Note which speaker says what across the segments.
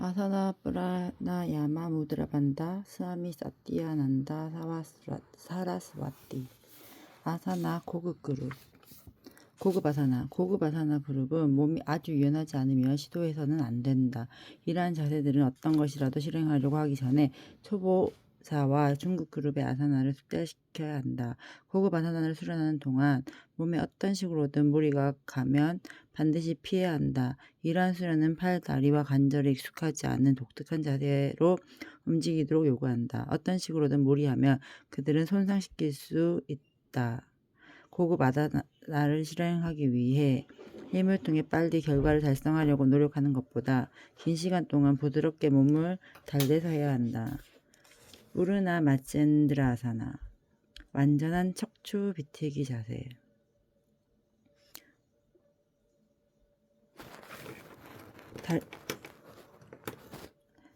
Speaker 1: 아사나 프라나야마 무드라반다 스아미 사띠아난다 사라스와띠. 아사나 고급 그룹. 고급 아사나. 고급 아사나 그룹은 몸이 아주 유연하지 않으면 시도해서는 안 된다. 이러한 자세들은 어떤 것이라도 실행하려고 하기 전에 초보자와 중급 그룹의 아사나를 숙달시켜야 한다. 고급 아사나를 수련하는 동안 몸에 어떤 식으로든 무리가 가면 반드시 피해야 한다. 이러한 수련은 팔, 다리와 관절에 익숙하지 않은 독특한 자세로 움직이도록 요구한다. 어떤 식으로든 무리하면 그들은 손상시킬 수 있다. 고급 아사나를 실행하기 위해 힘을 통해 빨리 결과를 달성하려고 노력하는 것보다 긴 시간 동안 부드럽게 몸을 달래서 해야 한다. 우르나 마첸드라 아사나. 완전한 척추 비틀기 자세.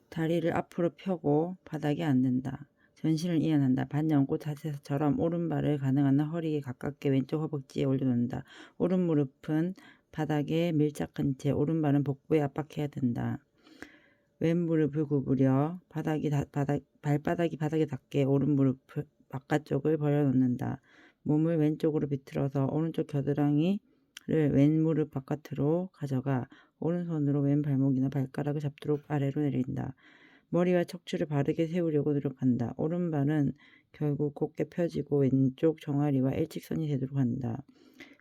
Speaker 1: 다리를 앞으로 펴고 바닥에 앉는다. 전신을 이완한다. 반영꽃 자세처럼 오른발을 가능한 한 허리에 가깝게 왼쪽 허벅지에 올려놓는다. 오른 무릎은 바닥에 밀착한 채 오른발은 복부에 압박해야 된다. 왼 무릎을 구부려 발바닥이 바닥에 닿게 오른 무릎 바깥쪽을 벌려놓는다. 몸을 왼쪽으로 비틀어서 오른쪽 겨드랑이를 왼 무릎 바깥으로 가져가 오른손으로 왼 발목이나 발가락을 잡도록 아래로 내린다. 머리와 척추를 바르게 세우려고 노력한다. 오른발은 결국 곧게 펴지고 왼쪽 종아리와 일직선이 되도록 한다.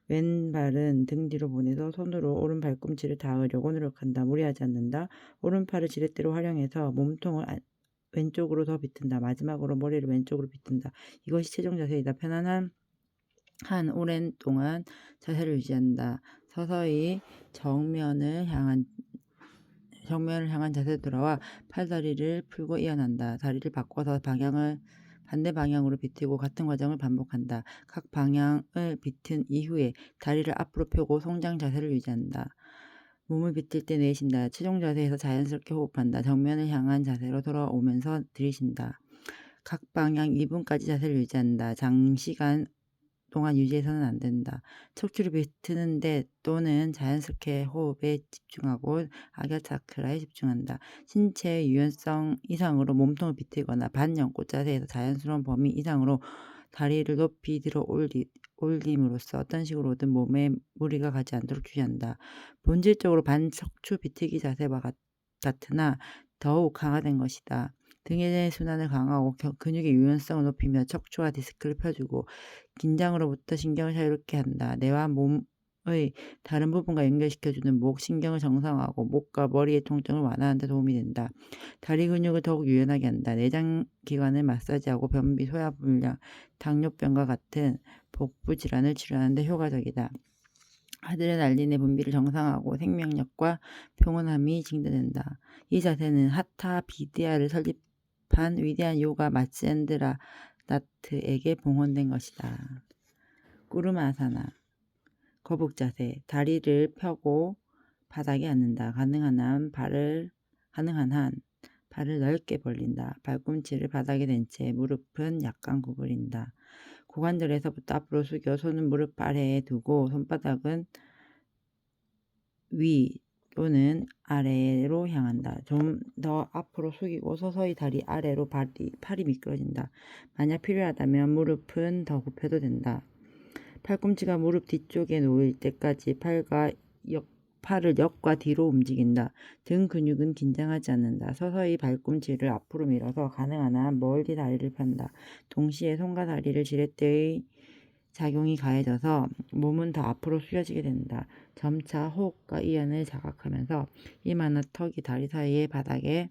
Speaker 1: 왼발은 등 뒤로 보내서 손으로 오른 발꿈치를 닿으려고 노력한다. 무리하지 않는다. 오른팔을 지렛대로 활용해서 몸통을 왼쪽으로 더 비튼다. 마지막으로 머리를 왼쪽으로 비튼다. 이것이 최종 자세이다. 편안한 오랜 동안 자세를 유지한다. 서서히 정면을 향한 자세로 돌아와 팔다리를 풀고 이완한다. 다리를 바꿔서 반대 방향으로 비틀고 같은 과정을 반복한다. 각 방향을 비튼 이후에 다리를 앞으로 펴고 송장 자세를 유지한다. 몸을 비틀 때 내쉰다. 최종 자세에서 자연스럽게 호흡한다. 정면을 향한 자세로 돌아오면서 들이쉰다. 각 방향 2분까지 자세를 유지한다. 장시간 동안 유지해서는 안 된다. 척추를 비트는데 또는 자연스럽게 호흡에 집중하고 아갸차크라에 집중한다. 신체의 유연성 이상으로 몸통을 비틀거나 반연꽃 자세에서 자연스러운 범위 이상으로 다리를 높이 들어 올림으로써 어떤 식으로든 몸에 무리가 가지 않도록 주의한다. 본질적으로 반척추 비틀기 자세와 같으나 더욱 강화된 것이다. 등의 순환을 강화하고 근육의 유연성을 높이며 척추와 디스크를 펴주고 긴장으로부터 신경을 자유롭게 한다. 뇌와 몸의 다른 부분과 연결시켜주는 목 신경을 정상화하고 목과 머리의 통증을 완화하는 데 도움이 된다. 다리 근육을 더욱 유연하게 한다. 내장 기관을 마사지하고 변비, 소화불량, 당뇨병과 같은 복부 질환을 치료하는 데 효과적이다. 아드레날린의 분비를 정상화하고 생명력과 평온함이 증대된다. 이 자세는 하타 비디아를 설립한 위대한 요가 마첸드라 나트에게 봉헌된 것이다. 꾸르마아사나. 거북 자세. 다리를 펴고 바닥에 앉는다. 가능한 한 발을 넓게 벌린다. 발꿈치를 바닥에 댄 채 무릎은 약간 구부린다. 고관절에서부터 앞으로 숙여 손은 무릎 아래에 두고 손바닥은 위 또는 아래로 향한다. 좀 더 앞으로 숙이고 서서히 다리 아래로 팔이 미끄러진다. 만약 필요하다면 무릎은 더 굽혀도 된다. 팔꿈치가 무릎 뒤쪽에 놓일 때까지 팔을 옆과 뒤로 움직인다. 등 근육은 긴장하지 않는다. 서서히 발꿈치를 앞으로 밀어서 가능한 한 멀리 다리를 편다. 동시에 손과 다리를 지렛대의 작용이 가해져서 몸은 더 앞으로 숙여지게 된다. 점차 호흡과 이완을 자각하면서 이마나 턱이 다리 사이의 바닥에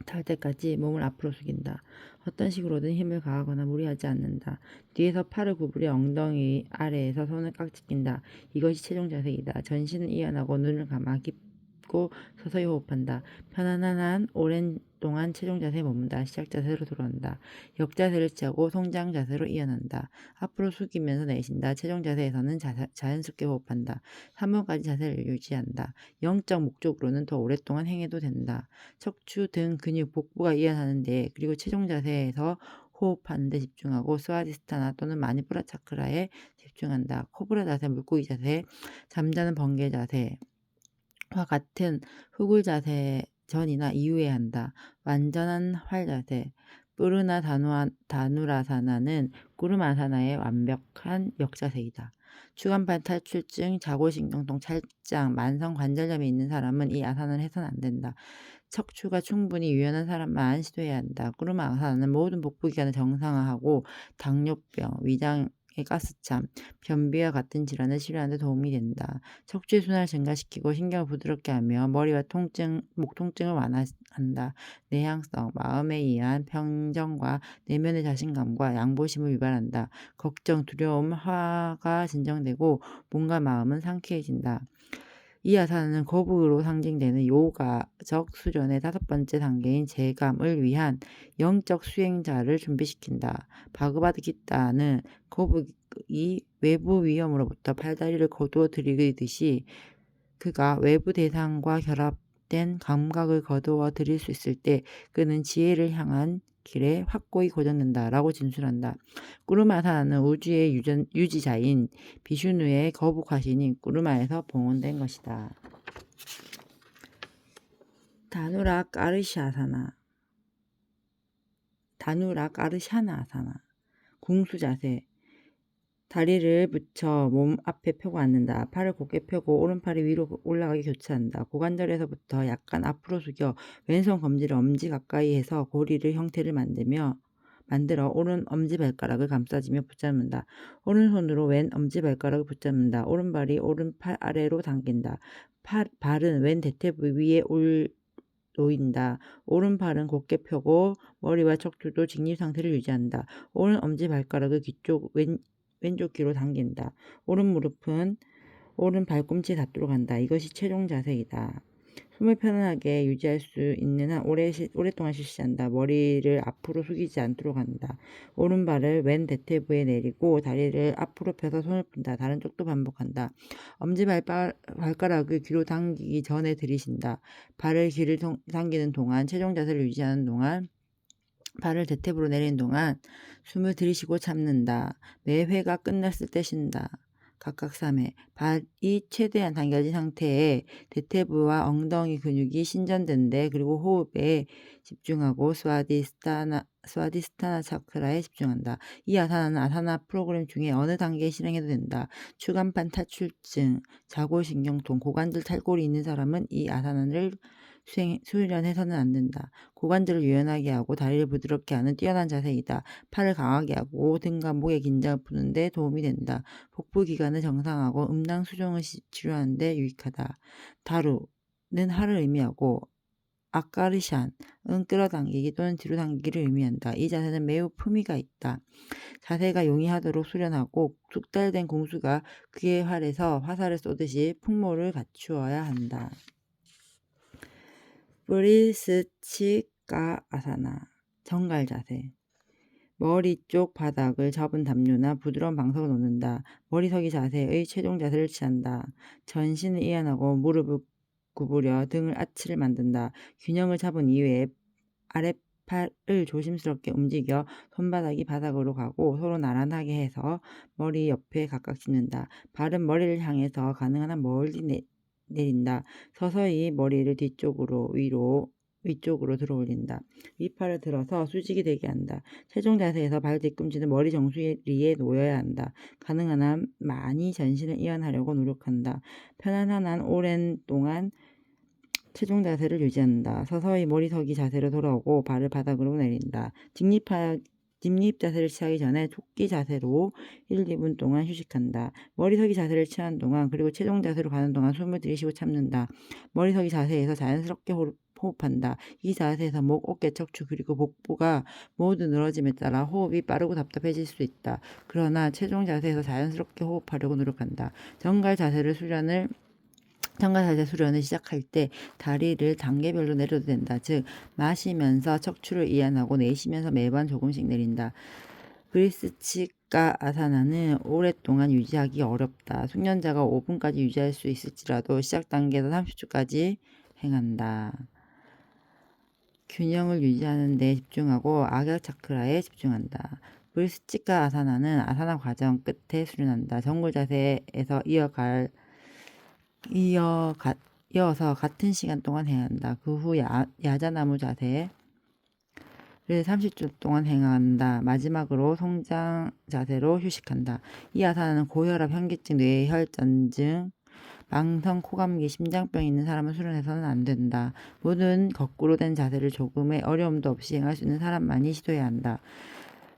Speaker 1: 닿을 때까지 몸을 앞으로 숙인다. 어떤 식으로든 힘을 가하거나 무리하지 않는다. 뒤에서 팔을 구부려 엉덩이 아래에서 손을 깍지 낀다. 이것이 최종 자세이다. 전신을 이완하고 눈을 감아 깊고 서서히 호흡한다. 편안한 한 오랜 동안 최종 자세에 머문다. 시작 자세로 돌아온다. 역자세를 취하고 송장 자세로 이완한다. 앞으로 숙이면서 내쉰다. 최종 자세에서는 자연스럽게 호흡한다. 3분까지 자세를 유지한다. 영적 목적으로는 더 오랫동안 행해도 된다. 척추, 등, 근육, 복부가 이완하는데 그리고 최종 자세에서 호흡하는 데 집중하고 스와디스타나 또는 마니푸라 차크라에 집중한다. 코브라 자세, 물고기 자세, 잠자는 번개 자세와 같은 후굴 자세를 전이나 이후에 한다. 완전한 활자세. 뿌르나 다누라사나는 꾸르마사나의 완벽한 역자세이다. 추간판 탈출증, 자골신경통, 찰장, 만성 관절염이 있는 사람은 이 아사나를 해서는 안 된다. 척추가 충분히 유연한 사람만 시도해야 한다. 꾸르마 아사나는 모든 복부기관을 정상화하고 당뇨병, 위장의 가스참, 변비와 같은 질환을 치료하는 데 도움이 된다. 척추의 순환을 증가시키고 신경을 부드럽게 하며 머리와 목 통증을 완화한다. 내향성, 마음에 의한 평정과 내면의 자신감과 양보심을 유발한다. 걱정, 두려움, 화가 진정되고 몸과 마음은 상쾌해진다. 이 아사나는 거북으로 상징되는 요가적 수련의 5번째 단계인 재감을 위한 영적 수행자를 준비시킨다. 바그바드기타는 거북이 외부 위험으로부터 팔다리를 거두어 들이듯이 그가 외부 대상과 결합된 감각을 거두어 들일 수 있을 때 그는 지혜를 향한 길에 확고히 고정된다 라고 진술한다. 꾸르마사나는 우주의 유지자인 비슈누의 거북화신인 꾸르마에서 봉헌된 것이다. 다누라 까르샤나 아사나. 궁수자세. 다리를 붙여 몸 앞에 펴고 앉는다. 팔을 곧게 펴고 오른팔이 위로 올라가게 교차한다. 고관절에서부터 약간 앞으로 숙여 왼손 검지를 엄지 가까이 해서 고리를 형태를 만들어 오른 엄지발가락을 감싸주며 붙잡는다. 오른손으로 왼 엄지발가락을 붙잡는다. 오른발이 오른팔 아래로 당긴다. 발은 왼 대퇴부 위에 놓인다. 오른팔은 곧게 펴고 머리와 척추도 직립 상태를 유지한다. 오른 엄지발가락을 왼쪽 귀로 당긴다. 오른 무릎은 오른 발꿈치에 닿도록 한다. 이것이 최종 자세이다. 숨을 편안하게 유지할 수 있는 한 오랫동안 실시한다. 머리를 앞으로 숙이지 않도록 한다. 오른발을 왼 대퇴부에 내리고 다리를 앞으로 펴서 손을 푼다. 다른 쪽도 반복한다. 발가락을 귀로 당기기 전에 들이신다. 발을 귀를 당기는 동안 최종 자세를 유지하는 동안 발을 대퇴부로 내리는 동안 숨을 들이쉬고 참는다. 매 회가 끝났을 때 쉰다. 각각 3회. 발이 최대한 당겨진 상태에 대퇴부와 엉덩이 근육이 신전된대. 그리고 호흡에 집중하고 스와디스타나 차크라에 집중한다. 이 아사나는 아사나 프로그램 중에 어느 단계에 실행해도 된다. 추간판 탈출증, 자골신경통, 고관절 탈골이 있는 사람은 이 아사나를 수련해서는 안 된다. 고관절을 유연하게 하고 다리를 부드럽게 하는 뛰어난 자세이다. 팔을 강하게 하고 등과 목의 긴장을 푸는 데 도움이 된다. 복부 기관을 정상하고 음낭 수종을 치료하는 데 유익하다. 다루는 하를 의미하고 아까르샨은 끌어당기기 또는 뒤로 당기기를 의미한다. 이 자세는 매우 품위가 있다. 자세가 용이하도록 수련하고 숙달된 공수가 그의 활에서 화살을 쏘듯이 풍모를 갖추어야 한다. 브리스치까 아사나. 정갈 자세. 머리 쪽 바닥을 접은 담요나 부드러운 방석을 놓는다. 머리서기 자세의 최종 자세를 취한다. 전신을 이완하고 무릎을 구부려 등을 아치를 만든다. 균형을 잡은 이후에 아랫팔을 조심스럽게 움직여 손바닥이 바닥으로 가고 서로 나란하게 해서 머리 옆에 각각 짚는다. 발은 머리를 향해서 가능한 한 멀리 내린다. 서서히 머리를 뒤쪽으로 위쪽으로 들어 올린다. 윗팔을 들어서 수직이 되게 한다. 최종 자세에서 발 뒤꿈치는 머리 정수리에 놓여야 한다. 가능한 한 많이 전신을 이완하려고 노력한다. 편안한 한 오랜 동안 최종 자세를 유지한다. 서서히 머리서기 자세로 돌아오고 발을 바닥으로 내린다. 뒷립 자세를 취하기 전에 토끼 자세로 1, 2분 동안 휴식한다. 머리서기 자세를 취하는 동안 그리고 최종 자세로 가는 동안 숨을 들이쉬고 참는다. 머리서기 자세에서 자연스럽게 호흡한다. 이 자세에서 목, 어깨, 척추 그리고 복부가 모두 늘어짐에 따라 호흡이 빠르고 답답해질 수 있다. 그러나 최종 자세에서 자연스럽게 호흡하려고 노력한다. 정갈 자세 수련을 시작할 때 다리를 단계별로 내려도 된다. 즉 마시면서 척추를 이완하고 내쉬면서 매번 조금씩 내린다. 브리스치까 아사나는 오랫동안 유지하기 어렵다. 숙련자가 5분까지 유지할 수 있을지라도 시작 단계에서 30초까지 행한다. 균형을 유지하는 데 집중하고 악약 차크라에 집중한다. 브리스치까 아사나는 아사나 과정 끝에 수련한다. 정골 자세에서 이어갔던 이어서 같은 시간 동안 해야 한다. 그 후 야자나무 자세를 30초 동안 행한다. 마지막으로 송장 자세로 휴식한다. 이 아사나는 고혈압, 현기증, 뇌혈전증, 망성, 코감기, 심장병이 있는 사람은 수련해서는 안 된다. 모든 거꾸로 된 자세를 조금의 어려움도 없이 행할 수 있는 사람만이 시도해야 한다.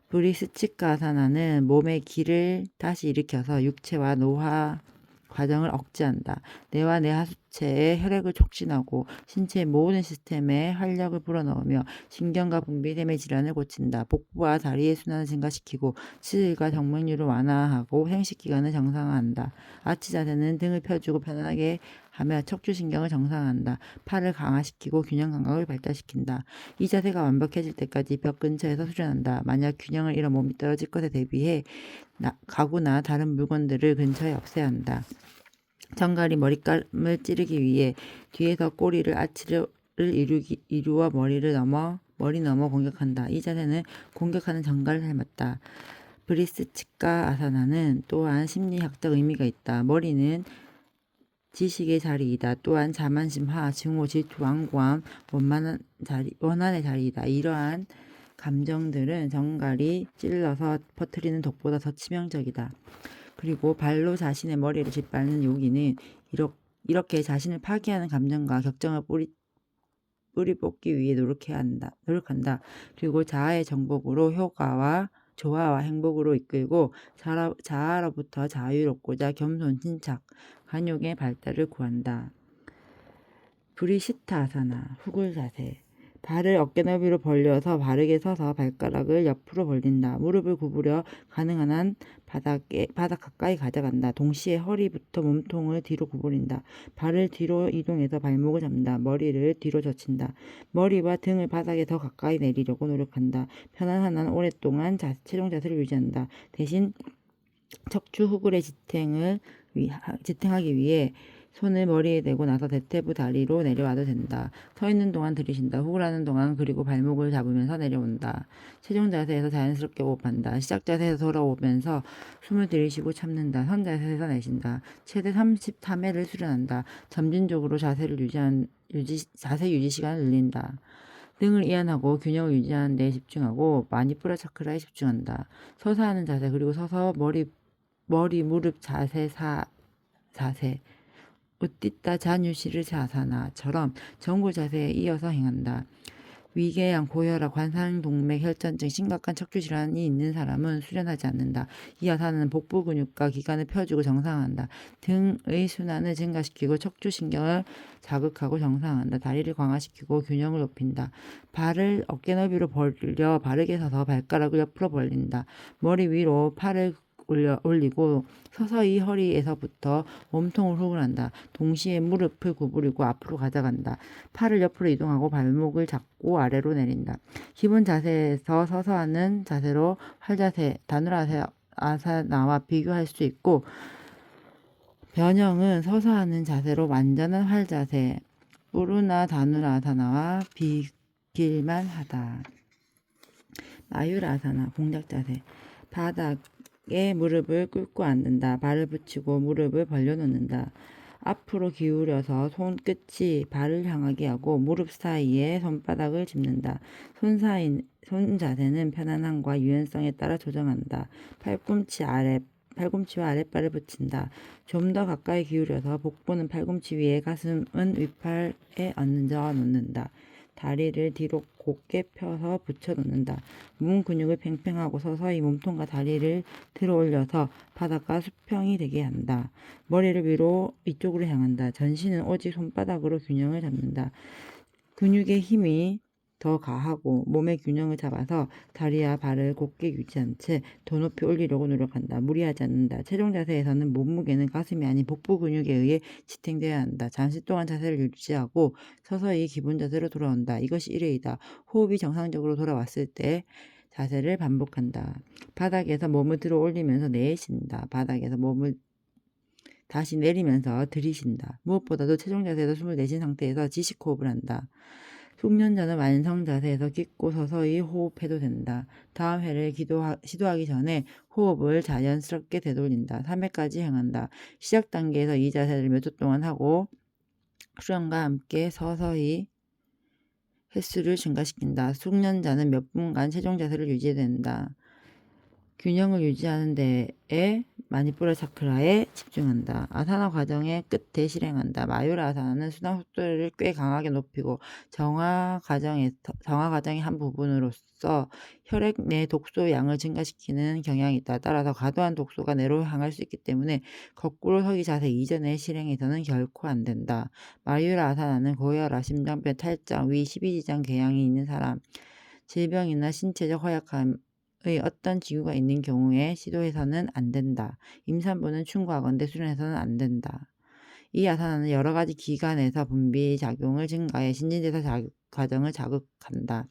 Speaker 1: 브리스치카 아사나는 몸의 기를 다시 일으켜서 육체와 노화 과정을 억제한다. 뇌와 뇌 하수체의 혈액을 촉진하고 신체의 모든 시스템에 활력을 불어넣으며 신경과 분비샘의 질환을 고친다. 복부와 다리의 순환을 증가시키고 치질과 정맥류를 완화하고 생식기관을 정상화한다. 아치 자세는 등을 펴주고 편안하게 하며 척추신경을 정상화한다. 팔을 강화시키고 균형 감각을 발달시킨다. 이 자세가 완벽해질 때까지 벽 근처에서 수련한다. 만약 균형을 잃어 몸이 떨어질 것에 대비해 가구나 다른 물건들을 근처에 없애야 한다. 정갈이 머리감을 찌르기 위해 뒤에서 꼬리를 아치를 이루어 머리 넘어 공격한다. 이 자세는 공격하는 정갈을 닮았다. 브리스치카 아사나는 또한 심리학적 의미가 있다. 머리는 지식의 자리이다. 또한 자만심, 하, 증오, 질투, 완고함, 원한의 자리이다. 이러한 감정들은 정갈이 찔러서 퍼뜨리는 독보다 더 치명적이다. 그리고 발로 자신의 머리를 짓밟는 요기는 이렇게 자신을 파괴하는 감정과 격정을 뿌리 뽑기 위해 노력한다. 그리고 자아의 정복으로 조화와 행복으로 이끌고 자아로부터 자유롭고자 겸손, 침착, 관용의 발달을 구한다. 브리시타 아사나, 후굴 자세. 발을 어깨 너비로 벌려서 바르게 서서 발가락을 옆으로 벌린다. 무릎을 구부려 가능한 한 바닥 가까이 가져간다. 동시에 허리부터 몸통을 뒤로 구부린다. 발을 뒤로 이동해서 발목을 잡는다. 머리를 뒤로 젖힌다. 머리와 등을 바닥에 더 가까이 내리려고 노력한다. 편안한 한 오랫동안 체중 자세를 유지한다. 대신 척추 후굴의 지탱하기 위해 손을 머리에 대고 나서 대퇴부 다리로 내려와도 된다. 서 있는 동안 들이쉰다. 후굴하는 동안 그리고 발목을 잡으면서 내려온다. 최종 자세에서 자연스럽게 호흡한다. 시작 자세에서 돌아오면서 숨을 들이쉬고 참는다. 선 자세에서 내쉰다. 최대 33회를 수련한다. 점진적으로 자세 유지 시간을 늘린다. 등을 이완하고 균형을 유지하는 데 집중하고 마니푸라 차크라에 집중한다. 서서 하는 자세 그리고 서서 머리 무릎 자세 우띠따 자뉴시르 자사나처럼 정골 자세에 이어서 행한다. 위궤양, 고혈압, 관상동맥 혈전증, 심각한 척추질환이 있는 사람은 수련하지 않는다. 이 아사나는 복부 근육과 기관을 펴주고 정상화한다. 등의 순환을 증가시키고 척추신경을 자극하고 정상화한다. 다리를 강화시키고 균형을 높인다. 발을 어깨 너비로 벌려 바르게 서서 발가락을 옆으로 벌린다. 머리 위로 팔을 올리고 서서히 허리에서부터 몸통을 후굴한다. 동시에 무릎을 구부리고 앞으로 가져간다. 팔을 옆으로 이동하고 발목을 잡고 아래로 내린다. 기본 자세에서 서서 하는 자세로 활자세, 아사나와 비교할 수 있고 변형은 서서 하는 자세로 완전한 활자세, 우루나 다누라 아사나와 비길만 하다. 마유라 아사나, 공작 자세. 바닥에 무릎을 꿇고 앉는다. 발을 붙이고 무릎을 벌려놓는다. 앞으로 기울여서 손끝이 발을 향하게 하고 무릎 사이에 손바닥을 짚는다. 손 자세는 편안함과 유연성에 따라 조정한다. 팔꿈치와 아랫발을 붙인다. 좀 더 가까이 기울여서 복부는 팔꿈치 위에 가슴은 윗팔에 얹어 놓는다. 다리를 뒤로 곧게 펴서 붙여 놓는다. 몸 근육을 팽팽하고 서서히 몸통과 다리를 들어 올려서 바닥과 수평이 되게 한다. 머리를 위쪽으로 향한다. 전신은 오직 손바닥으로 균형을 잡는다. 근육의 힘이 더 가하고 몸의 균형을 잡아서 다리와 발을 곧게 유지한 채 더 높이 올리려고 노력한다. 무리하지 않는다. 최종 자세에서는 몸무게는 가슴이 아닌 복부 근육에 의해 지탱되어야 한다. 잠시 동안 자세를 유지하고 서서히 기본 자세로 돌아온다. 이것이 1회이다. 호흡이 정상적으로 돌아왔을 때 자세를 반복한다. 바닥에서 몸을 들어 올리면서 내쉰다. 바닥에서 몸을 다시 내리면서 들이쉰다. 무엇보다도 최종 자세에서 숨을 내쉰 상태에서 지식 호흡을 한다. 숙련자는 완성 자세에서 깊고 서서히 호흡해도 된다. 다음 회를 시도하기 전에 호흡을 자연스럽게 되돌린다. 3회까지 행한다. 시작 단계에서 이 자세를 몇 초 동안 하고 수련과 함께 서서히 횟수를 증가시킨다. 숙련자는 몇 분간 최종 자세를 유지된다. 균형을 유지하는 데에 마니푸라 차크라에 집중한다. 아사나 과정의 끝에 실행한다. 마유라 아사나는 수당 속도를 꽤 강하게 높이고 정화 과정의 한 부분으로서 혈액 내 독소 양을 증가시키는 경향이 있다. 따라서 과도한 독소가 뇌로 향할 수 있기 때문에 거꾸로 서기 자세 이전의 실행에서는 결코 안 된다. 마유라 아사나는 고혈압, 심장병, 탈장, 위 12지장 궤양이 있는 사람, 질병이나 신체적 허약함 의 어떤 징후가 있는 경우에 시도해서는 안 된다. 임산부는 충고하건대 수련해서는 안 된다. 이 아사나는 여러 가지 기관에서 분비 작용을 증가해 신진대사 과정을 자극한다.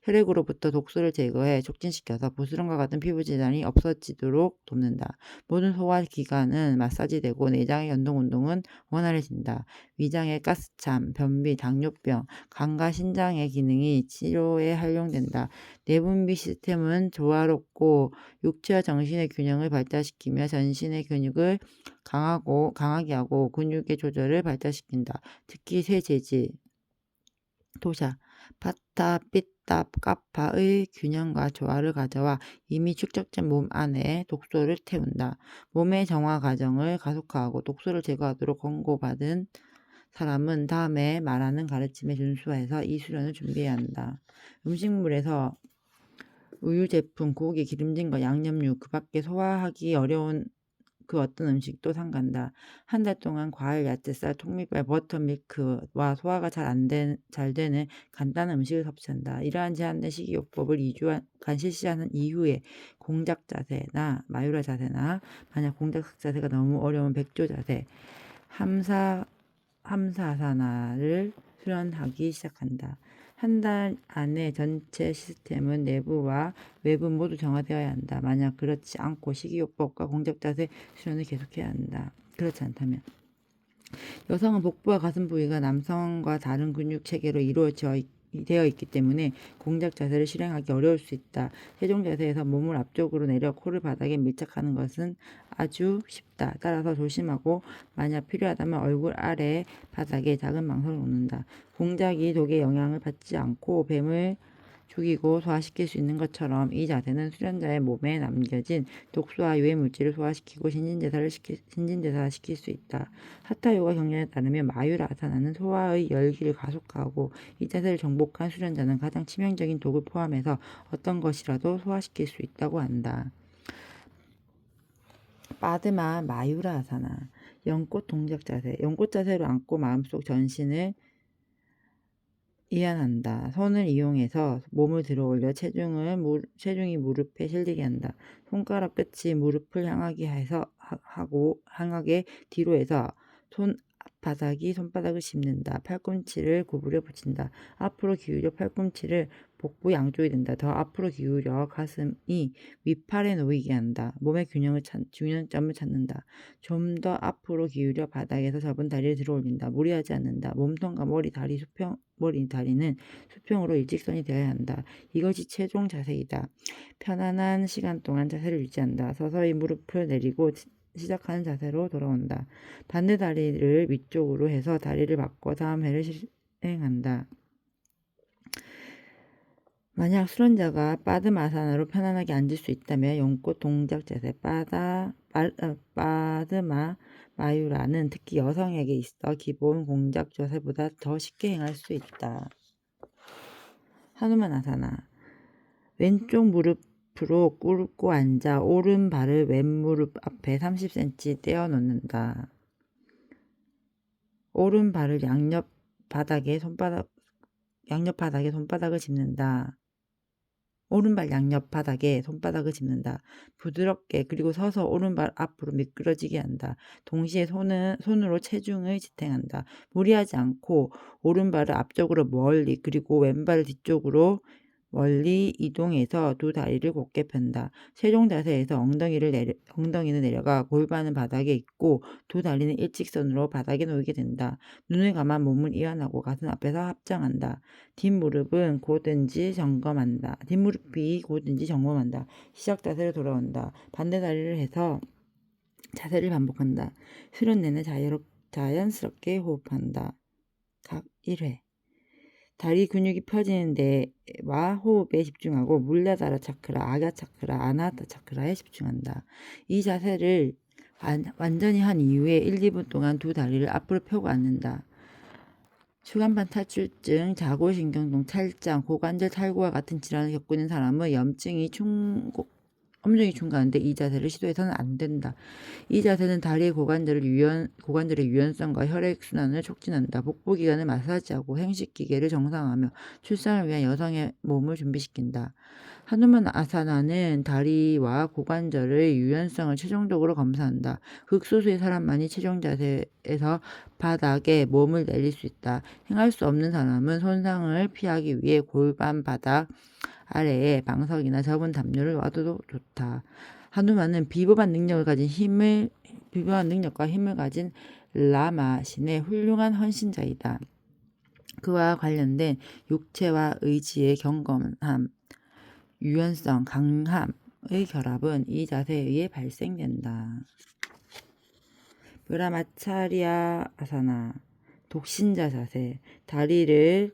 Speaker 1: 혈액으로부터 독소를 제거해 촉진시켜서 부스럼과 같은 피부 질환이 없어지도록 돕는다. 모든 소화 기관은 마사지되고 내장의 연동 운동은 원활해진다. 위장의 가스참, 변비, 당뇨병, 간과 신장의 기능이 치료에 활용된다. 내분비 시스템은 조화롭고 육체와 정신의 균형을 발달시키며 전신의 근육을 강하게 하고 근육의 조절을 발달시킨다. 특히 세 재질, 도샤, 파타, 삐따, 까파의 균형과 조화를 가져와 이미 축적된 몸 안에 독소를 태운다. 몸의 정화 과정을 가속화하고 독소를 제거하도록 권고받은 사람은 다음에 말하는 가르침에 준수해서 이 수련을 준비해야 한다. 음식물에서 우유 제품, 고기, 기름진 것, 양념류, 그 밖에 소화하기 어려운 그 어떤 음식도 삼간다. 한 달 동안 과일, 야채살, 통밀발, 버터, 밀크와 소화가 잘 되는 간단한 음식을 섭취한다. 이러한 제한된 식이요법을 2주간 실시하는 이후에 공작 자세나 마유라 자세나 만약 공작 자세가 너무 어려운 백조 자세, 함사아사나를 수련하기 시작한다. 한 달 안에 전체 시스템은 내부와 외부 모두 정화되어야 한다. 만약 그렇지 않고 식이요법과 공작자세 수련을 계속해야 한다. 그렇지 않다면 여성은 복부와 가슴 부위가 남성과 다른 근육 체계로 되어 있기 때문에 공작 자세를 실행하기 어려울 수 있다. 세종 자세에서 몸을 앞쪽으로 내려 코를 바닥에 밀착하는 것은 아주 쉽다. 따라서 조심하고 만약 필요하다면 얼굴 아래 바닥에 작은 망설을 놓는다. 공작이 독의 영향을 받지 않고 뱀을 죽이고 소화시킬 수 있는 것처럼 이 자세는 수련자의 몸에 남겨진 독소와 유해 물질을 소화시키고 신진대사시킬 수 있다. 하타요가 경전에 따르면 마유라 아사나는 소화의 열기를 가속화하고 이 자세를 정복한 수련자는 가장 치명적인 독을 포함해서 어떤 것이라도 소화시킬 수 있다고 한다. 빠드마 마유라 아사나 연꽃 동작 자세. 연꽃 자세로 앉고 마음속 전신을 이완한다. 손을 이용해서 몸을 들어 올려 체중이 무릎에 실리게 한다. 손가락 끝이 무릎을 향하게 뒤로 해서 손바닥을 짚는다. 팔꿈치를 구부려 붙인다. 앞으로 기울여 팔꿈치를 복부 양쪽이 된다. 더 앞으로 기울여 가슴이 윗팔에 놓이게 한다. 몸의 균형점을 찾는다. 좀 더 앞으로 기울여 바닥에서 접은 다리를 들어 올린다. 무리하지 않는다. 몸통과 다리는 수평으로 일직선이 되어야 한다. 이것이 최종 자세이다. 편안한 시간 동안 자세를 유지한다. 서서히 무릎을 내리고 시작하는 자세로 돌아온다. 반대 다리를 위쪽으로 해서 다리를 바꿔 다음 회를 실행한다. 만약 수련자가 빠드마사나로 편안하게 앉을 수 있다면 연꽃 동작 자세 빠드마 마유라는 특히 여성에게 있어 기본 공작 자세보다 더 쉽게 행할 수 있다. 하누만 아사나 왼쪽 무릎으로 꿇고 앉아 오른발을 왼무릎 앞에 30cm 떼어 놓는다. 오른발을 양옆 바닥에 손바닥을 짚는다. 오른발 양옆 바닥에 손바닥을 짚는다. 부드럽게 그리고 서서 오른발 앞으로 미끄러지게 한다. 동시에 손으로 체중을 지탱한다. 무리하지 않고 오른발을 앞쪽으로 멀리 그리고 왼발을 뒤쪽으로 멀리 이동해서 두 다리를 곧게 편다. 세종 자세에서 엉덩이는 내려가 골반은 바닥에 있고 두 다리는 일직선으로 바닥에 놓이게 된다. 눈을 감아 몸을 이완하고 가슴 앞에서 합장한다. 뒷무릎이 고든지 점검한다. 시작 자세로 돌아온다. 반대 다리를 해서 자세를 반복한다. 수련 내내 자연스럽게 호흡한다. 각 1회. 다리 근육이 펴지는 데와 호흡에 집중하고 물라다라 차크라, 아가 차크라, 아나하타 차크라에 집중한다. 이 자세를 완전히 한 이후에 1, 2분 동안 두 다리를 앞으로 펴고 앉는다. 추간판 탈출증, 자골신경통 탈장, 고관절 탈구와 같은 질환을 겪고 있는 사람은 엄정이 충가하는데 이 자세를 시도해서는 안 된다. 이 자세는 다리의 고관절의 유연성과 혈액순환을 촉진한다. 복부 기관을 마사지하고 행식 기계를 정상화하며 출산을 위한 여성의 몸을 준비시킨다. 하누만 아사나는 다리와 고관절의 유연성을 최종적으로 검사한다. 극소수의 사람만이 최종 자세에서 바닥에 몸을 내릴 수 있다. 행할 수 없는 사람은 손상을 피하기 위해 골반 바닥 아래에 방석이나 접은 담요를 놔둬도 좋다. 하누만은 비범한 능력과 힘을 가진 라마 신의 훌륭한 헌신자이다. 그와 관련된 육체와 의지의 경건함, 유연성, 강함의 결합은 이 자세에 의해 발생된다. 브라마차리아 아사나, 독신자 자세. 다리를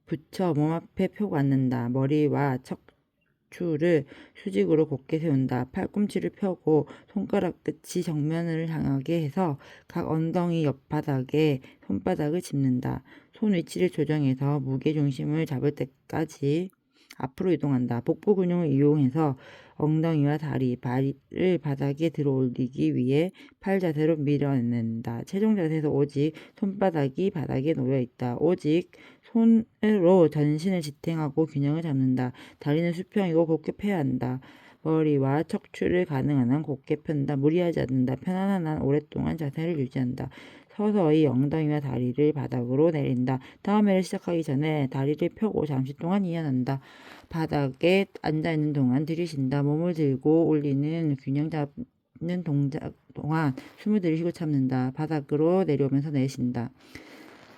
Speaker 1: 붙여 몸 앞에 펴고 앉는다. 머리와 척추를 수직으로 곧게 세운다. 팔꿈치를 펴고 손가락 끝이 정면을 향하게 해서 각 엉덩이 옆바닥에 손바닥을 짚는다. 손 위치를 조정해서 무게중심을 잡을 때까지 앞으로 이동한다. 복부 근육을 이용해서 엉덩이와 다리, 발을 바닥에 들어 올리기 위해 팔 자세로 밀어낸다. 최종 자세에서 오직 손바닥이 바닥에 놓여 있다. 오직 손으로 전신을 지탱하고 균형을 잡는다. 다리는 수평이고 곧게 펴야 한다. 머리와 척추를 가능한 한 곧게 편다. 무리하지 않는다. 편안한 한 오랫동안 자세를 유지한다. 서서히 엉덩이와 다리를 바닥으로 내린다. 다음 회를 시작하기 전에 다리를 펴고 잠시 동안 이완한다. 바닥에 앉아있는 동안 들이쉰다. 몸을 들고 올리는 균형 잡는 동작 동안 숨을 들이쉬고 참는다. 바닥으로 내려오면서 내쉰다.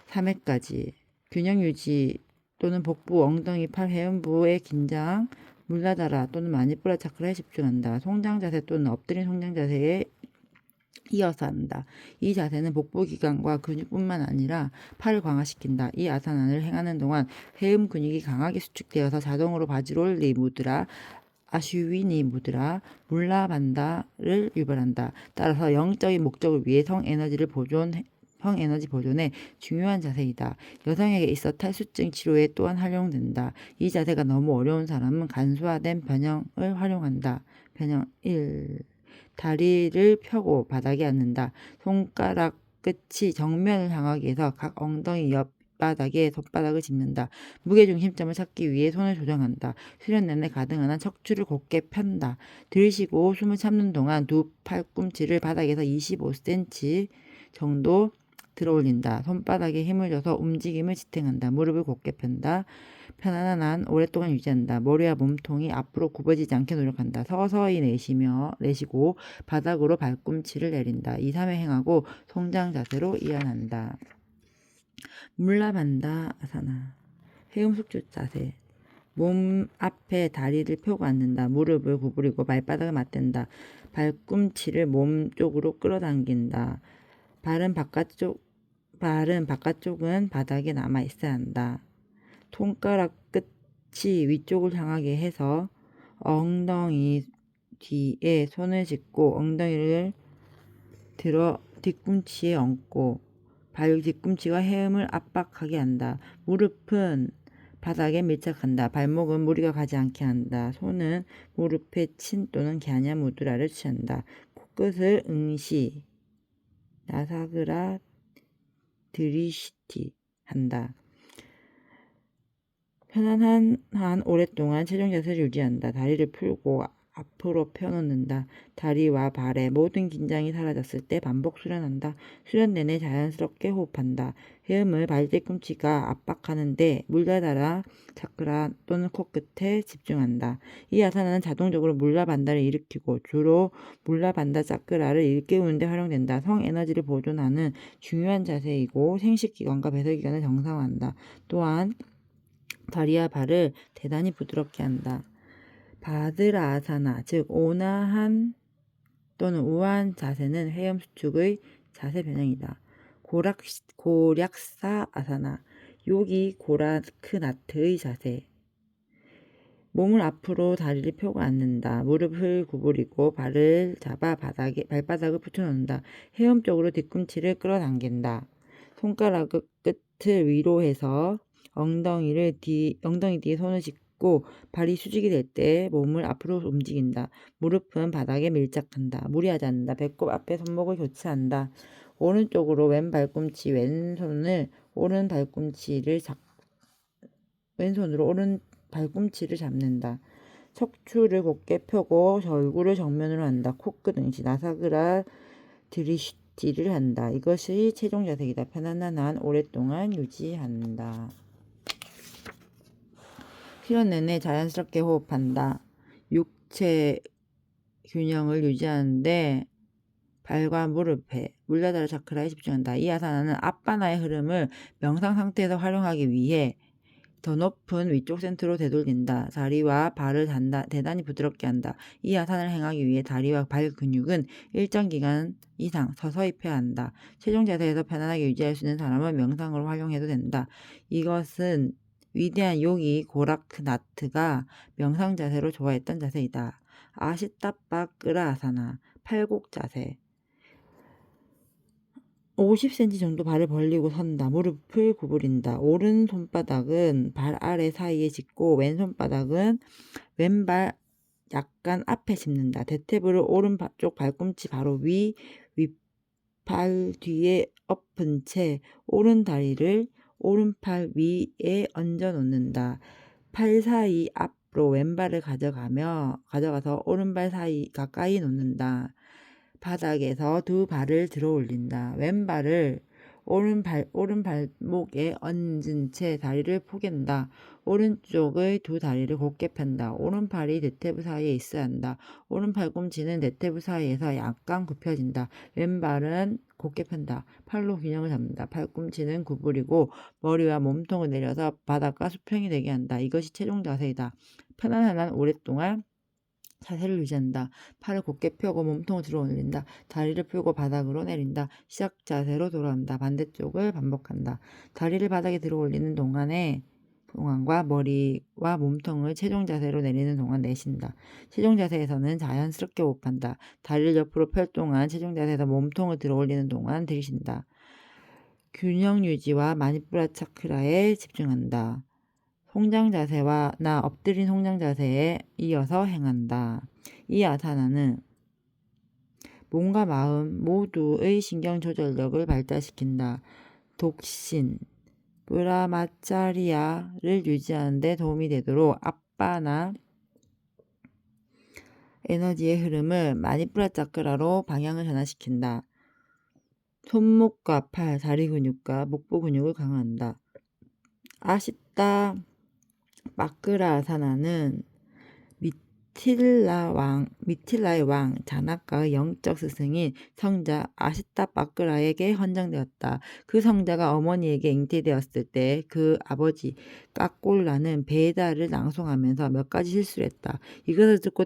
Speaker 1: 3회까지 균형 유지 또는 복부, 엉덩이, 팔, 해음부의 긴장, 물라다라 또는 마니푸라 차크라에 집중한다. 송장 자세 또는 엎드린 송장 자세에 이어서 한다. 이 자세는 복부 기관과 근육뿐만 아니라 팔을 강화시킨다. 이 아사나를 행하는 동안 해음 근육이 강하게 수축되어서 자동으로 바지롤리 무드라, 아슈위니 무드라, 물라반다를 유발한다. 따라서 영적인 목적을 위해 성에너지 보존에 중요한 자세이다. 여성에게 있어 탈수증 치료에 또한 활용된다. 이 자세가 너무 어려운 사람은 간소화된 변형을 활용한다. 변형 1. 다리를 펴고 바닥에 앉는다. 손가락 끝이 정면을 향하게 해서 각 엉덩이 옆 바닥에 손바닥을 짚는다. 무게중심점을 찾기 위해 손을 조정한다. 수련 내내 가능한 한 척추를 곧게 편다. 들이쉬고 숨을 참는 동안 두 팔꿈치를 바닥에서 25cm 정도 들어 올린다. 손바닥에 힘을 줘서 움직임을 지탱한다. 무릎을 곧게 편다. 편안한 한 오랫동안 유지한다. 머리와 몸통이 앞으로 굽어지지 않게 노력한다. 서서히 내쉬고 바닥으로 발꿈치를 내린다. 2, 3회 행하고 송장 자세로 이완한다. 물라반다 아사나. 해음숙주 자세. 몸 앞에 다리를 펴고 앉는다. 무릎을 구부리고 발바닥을 맞댄다. 발꿈치를 몸 쪽으로 끌어당긴다. 발은 바깥쪽은 바닥에 남아 있어야 한다. 손가락 끝이 위쪽을 향하게 해서 엉덩이 뒤에 손을 짚고 엉덩이를 들어 뒤꿈치에 얹고 발 뒤꿈치와 해음을 압박하게 한다. 무릎은 바닥에 밀착한다. 발목은 무리가 가지 않게 한다. 손은 무릎에 친 또는 갸냐 무드라를 취한다. 코끝을 응시, 나사그라 드리시티 한다. 편안한 한 오랫동안 체중 자세를 유지한다. 다리를 풀고 앞으로 펴놓는다. 다리와 발의 모든 긴장이 사라졌을 때 반복 수련한다. 수련 내내 자연스럽게 호흡한다. 해음을 발 뒤꿈치가 압박하는데 물라다라 차크라 또는 코끝에 집중한다. 이 아사나는 자동적으로 물라반다를 일으키고 주로 물라반다 차크라를 일깨우는 데 활용된다. 성에너지를 보존하는 중요한 자세이고 생식기관과 배설기관을 정상화한다. 또한 다리와 발을 대단히 부드럽게 한다. 바드라아사나, 즉 온화한 또는 우아한 자세는 해엄 수축의 자세 변형이다. 고략사 아사나. 요기 고라크나트의 자세. 몸을 앞으로 다리를 펴고 앉는다. 무릎을 구부리고 발을 잡아 발바닥을 붙여놓는다. 헤엄적으로 뒤꿈치를 끌어당긴다. 손가락 끝을 위로 해서 엉덩이 뒤에 손을 짚고 발이 수직이 될 때 몸을 앞으로 움직인다. 무릎은 바닥에 밀착한다. 무리하지 않는다. 배꼽 앞에 손목을 교차한다. 오른쪽으로 왼손으로 오른 발꿈치를 잡는다. 척추를 곧게 펴고 얼굴을 정면으로 한다. 코끝 응시, 나사그라 들이쉬기를 한다. 이것이 최종 자세이다. 편안한 한 오랫동안 유지한다. 필연 내내 자연스럽게 호흡한다. 육체 균형을 유지하는데 발과 무릎에 물라다라 차크라에 집중한다. 이 아사나는 앞바나의 흐름을 명상 상태에서 활용하기 위해 더 높은 위쪽 센터로 되돌린다. 다리와 발을 대단히 부드럽게 한다. 이 아산을 행하기 위해 다리와 발 근육은 일정 기간 이상 서서히 펴야 한다. 최종 자세에서 편안하게 유지할 수 있는 사람은 명상으로 활용해도 된다. 이것은 위대한 요기 고라크나트가 명상 자세로 좋아했던 자세이다. 아시타빠끄라 아사나, 팔곡 자세. 50cm 정도 발을 벌리고 선다. 무릎을 구부린다. 오른 손바닥은 발 아래 사이에 짚고 왼 손바닥은 왼발 약간 앞에 짚는다. 대퇴부를 오른쪽 발꿈치 바로 윗발 뒤에 엎은 채 오른 다리를 오른팔 위에 얹어 놓는다. 팔 사이 앞으로 왼발을 가져가서 오른발 사이 가까이 놓는다. 바닥에서 두 발을 들어 올린다. 왼발을 오른 발목에 얹은 채 다리를 포갠다. 오른쪽의 두 다리를 곧게 편다. 오른팔이 대퇴부 사이에 있어야 한다. 오른 팔꿈치는 대퇴부 사이에서 약간 굽혀진다. 왼발은 곧게 편다. 팔로 균형을 잡는다. 팔꿈치는 구부리고 머리와 몸통을 내려서 바닥과 수평이 되게 한다. 이것이 최종 자세이다. 편안한 한 오랫동안 자세를 유지한다. 팔을 곧게 펴고 몸통을 들어 올린다. 다리를 풀고 바닥으로 내린다. 시작 자세로 돌아온다. 반대쪽을 반복한다. 다리를 바닥에 들어 올리는 동안과 머리와 몸통을 최종 자세로 내리는 동안 내쉰다. 최종 자세에서는 자연스럽게 호흡한다. 다리를 옆으로 펼 동안 최종 자세에서 몸통을 들어 올리는 동안 들이쉰다. 균형 유지와 마니푸라 차크라에 집중한다. 송장 자세와 엎드린 송장 자세에 이어서 행한다. 이 아사나는 몸과 마음 모두의 신경 조절력을 발달시킨다. 독신, 브라마차리아를 유지하는 데 도움이 되도록 앞바나 에너지의 흐름을 마니푸라 차크라로 방향을 전환시킨다. 손목과 팔, 다리 근육과 목부 근육을 강화한다. 아시타 빠끄라 아사나는 미틸라의 왕 자나카의 영적 스승인 성자 아시타 빠끄라에게 헌정되었다. 그 성자가 어머니에게 잉태되었을 때 그 아버지 까꼴라는 베다를 낭송하면서 몇 가지 실수를 했다. 이것을 듣고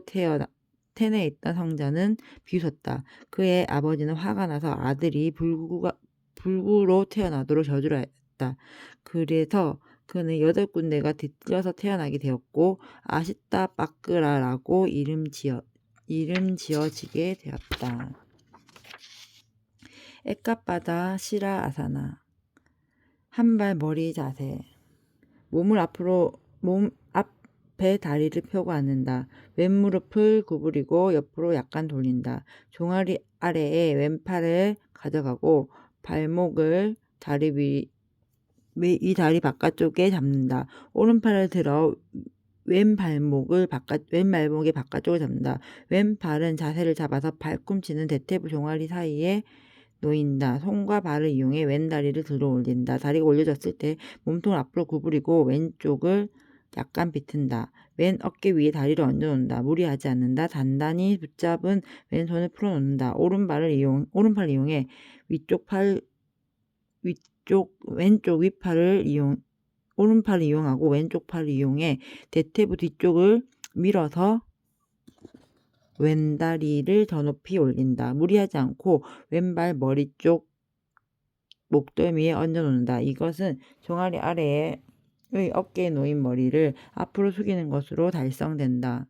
Speaker 1: 텐에 있던 성자는 비웃었다. 그의 아버지는 화가 나서 아들이 불구로 태어나도록 저주를 했다. 그래서 그는 8군데가 뒤틀려서 태어나게 되었고 아시타 빠끄라라고 이름 지어지게 되었다. 에카바다 시라 아사나, 한발 머리 자세. 몸 앞에 다리를 펴고 앉는다. 왼무릎을 구부리고 옆으로 약간 돌린다. 종아리 아래에 왼팔을 가져가고 발목을 이 다리 바깥쪽에 잡는다. 오른팔을 들어 왼발목의 바깥쪽을 잡는다. 왼발은 자세를 잡아서 발꿈치는 대퇴부 종아리 사이에 놓인다. 손과 발을 이용해 왼다리를 들어 올린다. 다리가 올려졌을 때 몸통을 앞으로 구부리고 왼쪽을 약간 비튼다. 왼 어깨 위에 다리를 얹어놓는다. 무리하지 않는다. 단단히 붙잡은 왼손을 풀어놓는다. 오른팔을 이용해 오른팔을 이용하고 왼쪽 팔을 이용해 대퇴부 뒤쪽을 밀어서 왼다리를 더 높이 올린다. 무리하지 않고 왼발 목덜미에 얹어 놓는다. 이것은 종아리 아래의 어깨에 놓인 머리를 앞으로 숙이는 것으로 달성된다.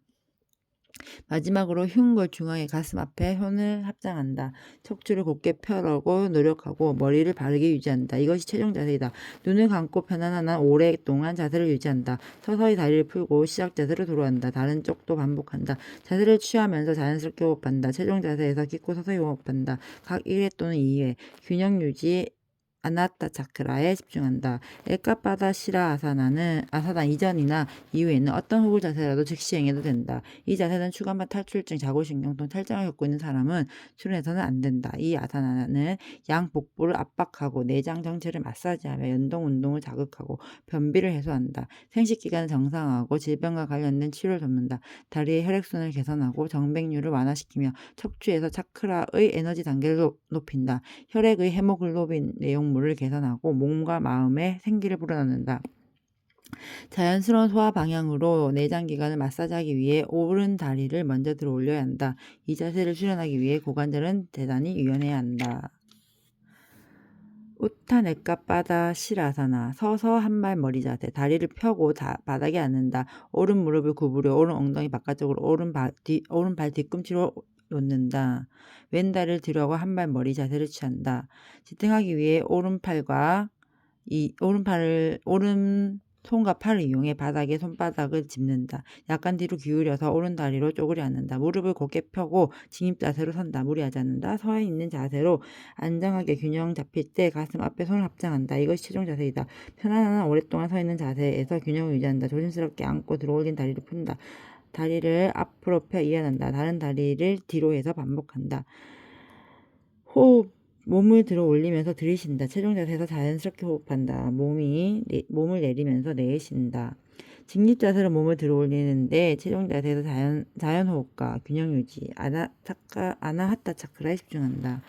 Speaker 1: 마지막으로 흉골 중앙에 가슴 앞에 손을 합장한다. 척추를 곧게 펴라고 노력하고 머리를 바르게 유지한다. 이것이 최종 자세이다. 눈을 감고 편안한 한 오랫동안 자세를 유지한다. 서서히 다리를 풀고 시작 자세로 돌아간다. 다른 쪽도 반복한다. 자세를 취하면서 자연스럽게 호흡한다. 최종 자세에서 깊고 서서히 호흡한다. 각 1회 또는 2회 균형 유지 아나타 차크라에 집중한다. 에카파다 시라 아사나 이전이나 이후에는 어떤 호흡 자세라도 즉시 행해도 된다. 이 자세는 추간판 탈출증, 자골신경통, 탈장을 겪고 있는 사람은 수련해서는 안 된다. 이 아사나는 양 복부를 압박하고 내장 전체를 마사지하며 연동 운동을 자극하고 변비를 해소한다. 생식 기간을 정상화하고 질병과 관련된 치료를 돕는다. 다리의 혈액순환을 개선하고 정백률을 완화시키며 척추에서 차크라의 에너지 단계를 높인다. 혈액의 헤모글로빈 내용물을 개선하고 몸과 마음에 생기를 불어넣는다. 자연스러운 소화 방향으로 내장 기관을 마사지하기 위해 오른 다리를 먼저 들어 올려야 한다. 이 자세를 수련하기 위해 고관절은 대단히 유연해야 한다. 우타네카바다 시라사나 서서 한발 머리 자세. 다리를 펴고 바닥에 앉는다. 오른 무릎을 구부려 오른 엉덩이 바깥쪽으로 오른 발 뒤꿈치로 놓는다. 왼다리를 뒤로하고 한발 머리 자세를 취한다. 지탱하기 위해 오른 손과 팔을 이용해 바닥에 손바닥을 짚는다. 약간 뒤로 기울여서 오른 다리로 쪼그려 앉는다. 무릎을 곧게 펴고 진입 자세로 선다. 무리하지 않는다. 서 있는 자세로 안정하게 균형 잡힐 때 가슴 앞에 손을 합장한다. 이것이 최종 자세이다. 편안한 오랫동안 서 있는 자세에서 균형을 유지한다. 조심스럽게 안고 들어 올린 다리를 푼다. 다리를 앞으로 펴 이완한다. 다른 다리를 뒤로 해서 반복한다. 호흡 몸을 들어 올리면서 들이쉰다. 최종 자세에서 자연스럽게 호흡한다. 몸을 내리면서 내쉰다. 직립 자세로 몸을 들어 올리는데 최종 자세에서 자연 호흡과 균형 유지, 아나하타 차크라에 집중한다.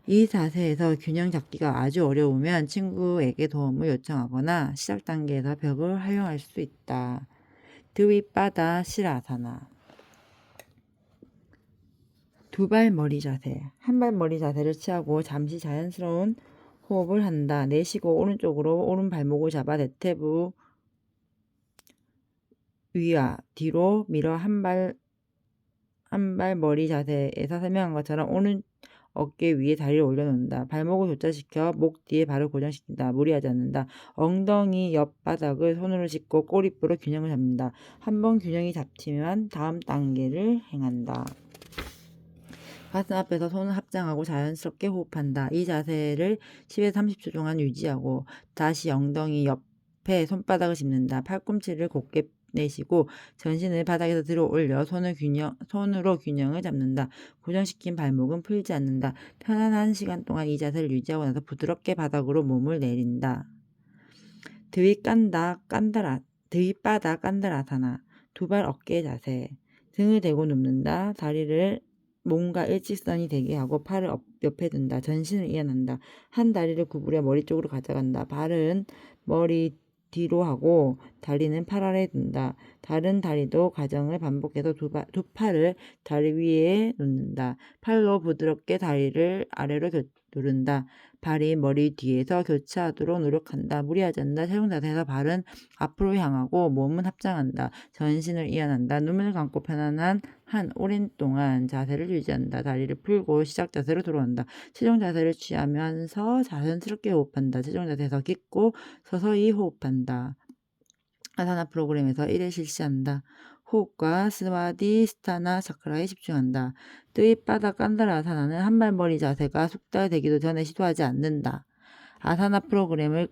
Speaker 1: 이 자세에서 균형 잡기가 아주 어려우면 친구에게 도움을 요청하거나 시작 단계에서 벽을 활용할 수 있다. 드윗바다 시라사나. 두발 머리 자세. 한발 머리 자세를 취하고 잠시 자연스러운 호흡을 한다. 내쉬고 오른쪽으로 오른 발목을 잡아 대퇴부 위와 뒤로 밀어 한발 머리 자세에서 설명한 것처럼 오른 어깨 위에 다리를 올려놓는다. 발목을 교차시켜 목 뒤에 발을 고정시킨다. 무리하지 않는다. 엉덩이 옆 바닥을 손으로 짚고 꼬리뼈로 균형을 잡는다. 한번 균형이 잡히면 다음 단계를 행한다. 가슴 앞에서 손을 합장하고 자연스럽게 호흡한다. 이 자세를 10에서 30초 동안 유지하고 다시 엉덩이 옆에 손바닥을 짚는다. 팔꿈치를 곧게 내쉬고 전신을 바닥에서 들어 올려 손으로 균형을 잡는다. 고정시킨 발목은 풀지 않는다. 편안한 시간 동안 이 자세를 유지하고 나서 부드럽게 바닥으로 몸을 내린다. 드윗바다 깐다라사나. 두발 어깨 자세. 등을 대고 눕는다. 다리를 몸과 일직선이 되게 하고 팔을 옆에 둔다. 전신을 이완한다. 한 다리를 구부려 머리 쪽으로 가져간다. 발은 머리 뒤로 하고 다리는 팔 아래에 둔다. 다른 다리도 과정을 반복해서 두 팔을 다리 위에 놓는다. 팔로 부드럽게 다리를 아래로 누른다. 발이 머리 뒤에서 교차하도록 노력한다. 무리하지 않는다. 최종 자세에서 발은 앞으로 향하고 몸은 합장한다. 전신을 이완한다. 눈을 감고 편안한 한 오랜 동안 자세를 유지한다. 다리를 풀고 시작 자세로 돌아온다. 최종 자세를 취하면서 자연스럽게 호흡한다. 최종 자세에서 깊고 서서히 호흡한다. 아사나 프로그램에서 1회 실시한다. 호흡과 스와디스타나 차크라에 집중한다. 드윗바다 깐다라 아사나는 한발머리 자세가 숙달되기도 전에 시도하지 않는다. 아사나 프로그램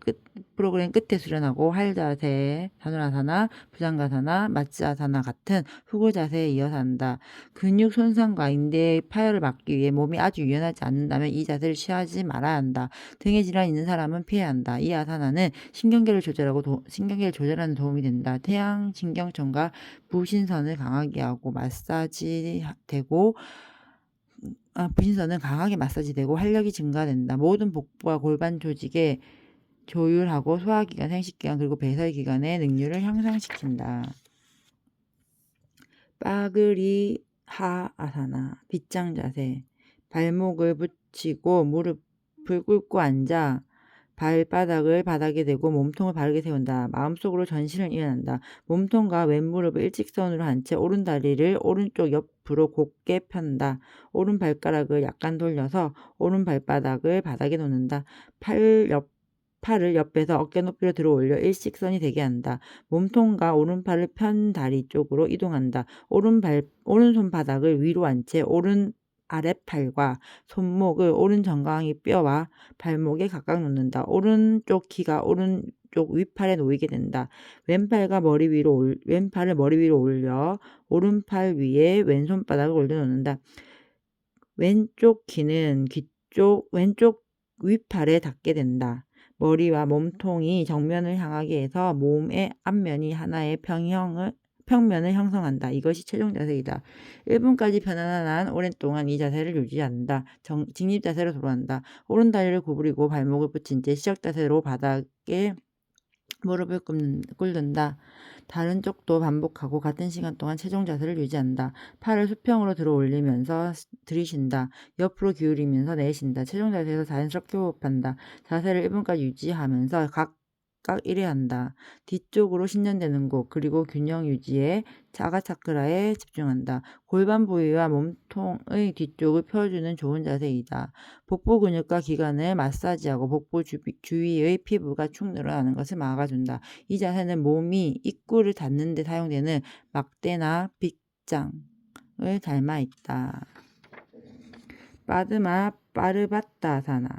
Speaker 1: 끝에 수련하고 활 자세, 다누라사나, 부장가사나, 마츠아사나 같은 후구 자세에 이어서 한다. 근육 손상과 인대의 파열을 막기 위해 몸이 아주 유연하지 않는다면 이 자세를 취하지 말아야 한다. 등에 질환이 있는 사람은 피해야 한다. 이 아사나는 신경계를 조절하는 도움이 된다. 태양 신경청과 부신선을 강하게 하고 부신선은 강하게 마사지되고 활력이 증가된다. 모든 복부와 골반 조직에 조율하고 소화기관, 생식기관 그리고 배설기관의 능률을 향상시킨다. 빠그리 하 아사나 빗장 자세. 발목을 붙이고 무릎 무릎을 꿇고 앉아 발바닥을 바닥에 대고 몸통을 바르게 세운다. 마음속으로 전신을 일어난다. 몸통과 왼무릎을 일직선으로 한 채 오른 다리를 오른쪽 옆으로 곧게 편다. 오른 발가락을 약간 돌려서 오른 발바닥을 바닥에 놓는다. 팔을 옆에서 어깨 높이로 들어 올려 일직선이 되게 한다. 몸통과 오른팔을 편 다리 쪽으로 이동한다. 오른손 바닥을 위로 한 채 오른 아랫팔과 손목을 오른 정강이 뼈와 발목에 각각 놓는다. 오른쪽 귀가 오른쪽 윗팔에 놓이게 된다. 왼팔을 머리 위로 올려 오른팔 위에 왼손바닥을 올려놓는다. 왼쪽 귀는 왼쪽 윗팔에 닿게 된다. 머리와 몸통이 정면을 향하게 해서 몸의 앞면이 하나의 평면을 형성한다. 이것이 최종 자세이다. 1분까지 편안한 오랫동안 이 자세를 유지한다. 직립 자세로 돌아간다. 오른 다리를 구부리고 발목을 붙인 채 시작 자세로 바닥에 무릎을 꿇는다. 다른 쪽도 반복하고 같은 시간 동안 최종 자세를 유지한다. 팔을 수평으로 들어 올리면서 들이쉰다. 옆으로 기울이면서 내쉰다. 최종 자세에서 자연스럽게 호흡한다. 자세를 1분까지 유지하면서 각각 1회 한다. 뒤쪽으로 신전되는 곳 그리고 균형 유지에 자가 차크라에 집중한다. 골반 부위와 몸통의 뒤쪽을 펴주는 좋은 자세이다. 복부 근육과 기관을 마사지하고 복부 주위의 피부가 축 늘어나는 것을 막아준다. 이 자세는 몸이 입구를 닫는 데 사용되는 막대나 빗장을 닮아 있다. 빠드마 파르바타사나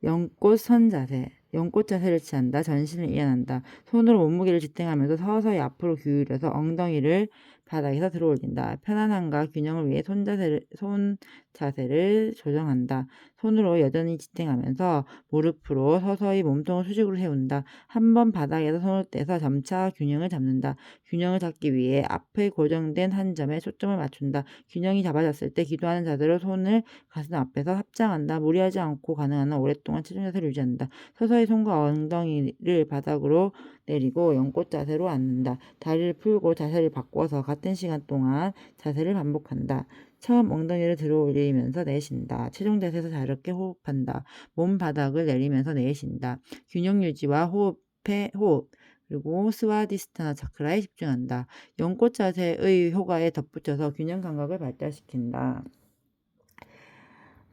Speaker 1: 연꽃 선 자세. 연꽃 자세를 취한다. 전신을 이완한다. 손으로 몸무게를 지탱하면서 서서히 앞으로 기울여서 엉덩이를 바닥에서 들어 올린다. 편안함과 균형을 위해 손 자세를 조정한다. 손으로 여전히 지탱하면서 무릎으로 서서히 몸통을 수직으로 세운다. 한번 바닥에서 손을 떼서 점차 균형을 잡는다. 균형을 잡기 위해 앞에 고정된 한 점에 초점을 맞춘다. 균형이 잡아졌을 때 기도하는 자세로 손을 가슴 앞에서 합장한다. 무리하지 않고 가능한 한 오랫동안 체중 자세를 유지한다. 서서히 손과 엉덩이를 바닥으로 내리고 연꽃 자세로 앉는다. 다리를 풀고 자세를 바꿔서 같은 시간 동안 자세를 반복한다. 처음 엉덩이를 들어 올리면서 내쉰다. 최종 자세에서 자유롭게 호흡한다. 몸 바닥을 내리면서 내쉰다. 균형 유지와 호흡 그리고 스와디스타나 차크라에 집중한다. 연꽃 자세의 효과에 덧붙여서 균형 감각을 발달시킨다.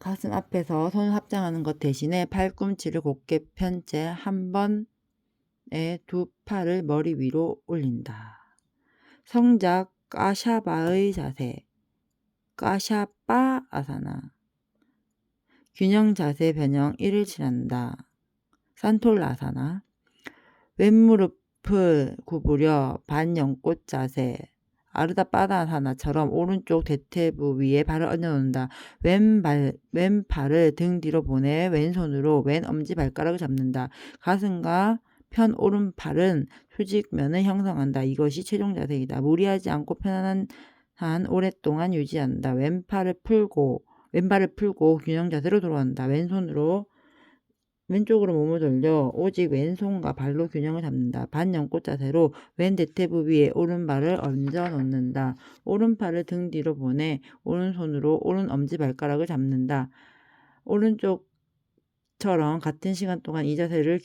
Speaker 1: 가슴 앞에서 손을 합장하는 것 대신에 팔꿈치를 곧게 편 채 한 번에 두 팔을 머리 위로 올린다. 성작 까샤바의 자세 까샤바 아사나 균형 자세 변형 1을 칠한다. 산톨라사나 왼무릎을 구부려 반연꽃 자세 아르다바다사나처럼 오른쪽 대퇴부 위에 발을 얹어놓는다. 왼발을 등 뒤로 보내 왼손으로 왼 엄지발가락을 잡는다. 가슴과 편 오른팔은 수직면을 형성한다. 이것이 최종 자세이다. 무리하지 않고 편안한 오랫동안 유지한다. 왼발을 풀고 균형 자세로 돌아간다. 왼쪽으로 몸을 돌려 오직 왼손과 발로 균형을 잡는다. 반연꽃 자세로 왼 대퇴부 위에 오른발을 얹어 놓는다. 오른팔을 등 뒤로 보내 오른손으로 오른 엄지발가락을 잡는다. 오른쪽처럼 같은 시간 동안 이 자세의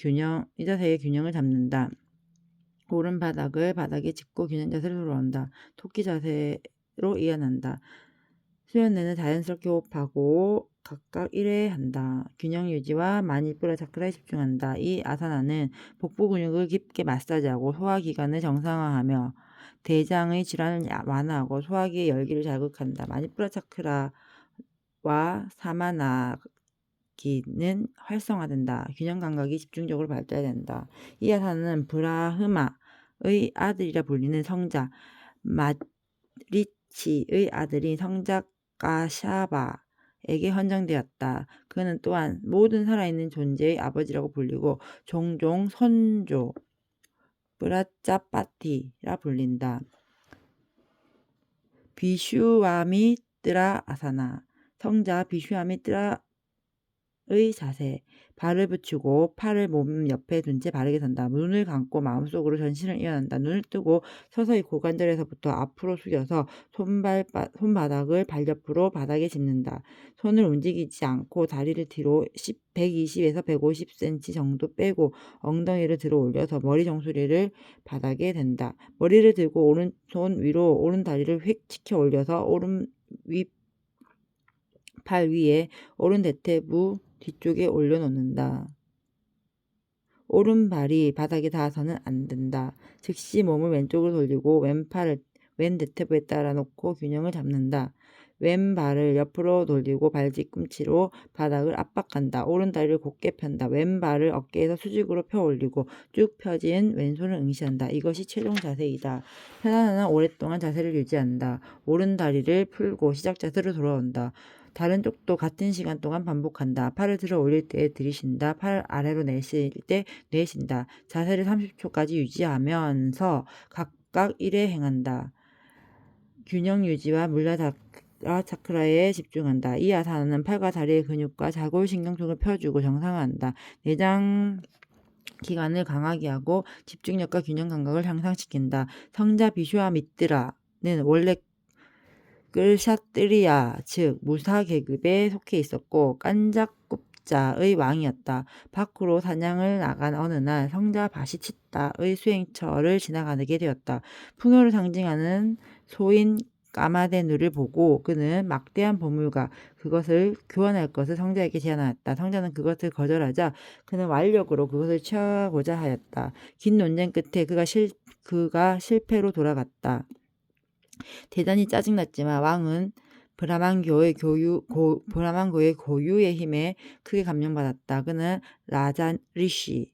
Speaker 1: 균형을 잡는다. 오른 바닥을 바닥에 짚고 균형 자세로 돌아온다. 토끼 자세로 이완한다. 수련회는 자연스럽게 호흡하고 각각 1회 한다. 균형 유지와 마니푸라 차크라에 집중한다. 이 아사나는 복부 근육을 깊게 마사지하고 소화기관을 정상화하며 대장의 질환을 완화하고 소화기의 열기를 자극한다. 마니푸라 차크라와 사마나기는 활성화된다. 균형 감각이 집중적으로 발달된다. 이 아사나는 브라흐마의 아들이라 불리는 성자 마리치의 아들인 성자 까샤바에게 헌정되었다. 그는 또한 모든 살아있는 존재의 아버지라고 불리고 종종 선조 브라짜파티라 불린다. 비슈와미뜨라 아사나 성자 비슈와미뜨라의 자세 발을 붙이고 팔을 몸 옆에 둔 채 바르게 선다. 눈을 감고 마음속으로 전신을 이완한다. 눈을 뜨고 서서히 고관절에서부터 앞으로 숙여서 손바닥을 발 옆으로 바닥에 짚는다. 손을 움직이지 않고 다리를 뒤로 120에서 150cm 정도 빼고 엉덩이를 들어 올려서 머리 정수리를 바닥에 댄다. 머리를 들고 오른손 위로 오른 다리를 휙 치켜 올려서 오른 팔 위에 오른 대퇴부 뒤쪽에 올려놓는다. 오른발이 바닥에 닿아서는 안 된다. 즉시 몸을 왼쪽으로 돌리고 왼 대퇴부에 따라 놓고 균형을 잡는다. 왼발을 옆으로 돌리고 발 뒤꿈치로 바닥을 압박한다. 오른다리를 곧게 편다. 왼발을 어깨에서 수직으로 펴 올리고 쭉 펴진 왼손을 응시한다. 이것이 최종 자세이다. 편안하나 오랫동안 자세를 유지한다. 오른다리를 풀고 시작 자세로 돌아온다. 다른 쪽도 같은 시간 동안 반복한다. 팔을 들어 올릴 때 들이쉰다. 팔 아래로 내쉴 때 내쉰다. 자세를 30초까지 유지하면서 각각 1회 행한다. 균형 유지와 물라다라 차크라에 집중한다. 이 아사나는 팔과 다리의 근육과 자골신경통을 펴주고 정상화한다. 내장 기관을 강하게 하고 집중력과 균형 감각을 향상시킨다. 성자 비슈아미트라는 원래 끌샤뜨리아 즉 무사 계급에 속해 있었고 깐작굽자의 왕이었다. 밖으로 사냥을 나간 어느 날 성자 바시치따의 수행처를 지나가게 되었다. 풍요를 상징하는 소인 까마데누를 보고 그는 막대한 보물과 그것을 교환할 것을 성자에게 제안하였다. 성자는 그것을 거절하자 그는 완력으로 그것을 취하고자 하였다. 긴 논쟁 끝에 그가 실패로 돌아갔다. 대단히 짜증났지만 왕은 브라만교의 고유의 힘에 크게 감명받았다. 그는 라자 리시,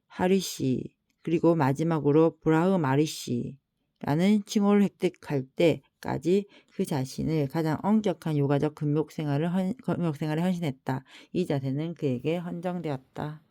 Speaker 1: 하리시, 그리고 마지막으로 브라흐마리시라는 칭호를 획득할 때까지 그 자신을 가장 엄격한 요가적 금욕생활에 헌신했다. 이 자세는 그에게 헌정되었다.